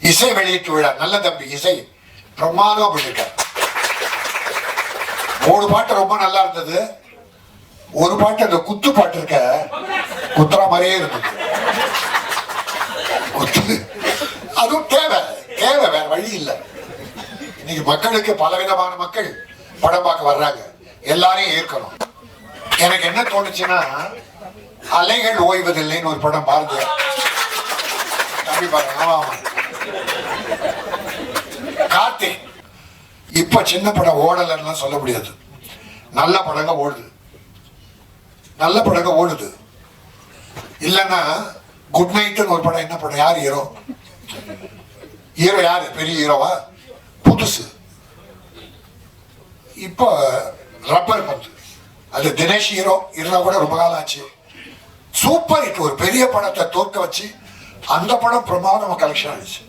இசை வெளியீட்டு விழா நல்ல தம்பி இசை பிரமாதமா பண்ணிருக்கார். 3 பாட்டு ரொம்ப நல்லா இருந்தது. ஒரு பாட்டு அந்த குத்து பாட்டு இருக்க குத்துற மாதிரியே இருந்தது. குத்து அதுவும் தேவை தேவை, வேற வழி இல்லை. இன்னைக்கு மக்களுக்கு பலவிதமான மக்கள் படம் பார்க்க வர்றாங்க, எல்லாரையும் ஏற்கணும். எனக்கு என்ன தோணுச்சுன்னா, அலைகள் ஓய்வதில்லைன்னு ஒரு படம் பாருங்க தம்பி, பாருங்க. ஆமா கார்த்திக் இப்ப சின்ன படம் ஓடலன்னா சொல்ல முடியாது. நல்ல படங்க ஓடுது, நல்ல படங்க ஓடுது. இல்லைன்னா குட் நைட்னு ஒரு படம், என்ன படம், யார் ஹீரோ? ஹீரோ யாரு? பெரிய ஹீரோவா? புதுசு. இப்போ ரப்பர் பந்து, அது தினேஷ் ஹீரோ இருந்தா கூட ரொம்ப காலம் ஆச்சு. சூப்பர் ஹிட், ஒரு பெரிய படத்தை தோற்க வச்சு அந்த படம் பிரமாதமா கலெக்ஷன் ஆயிடுச்சு.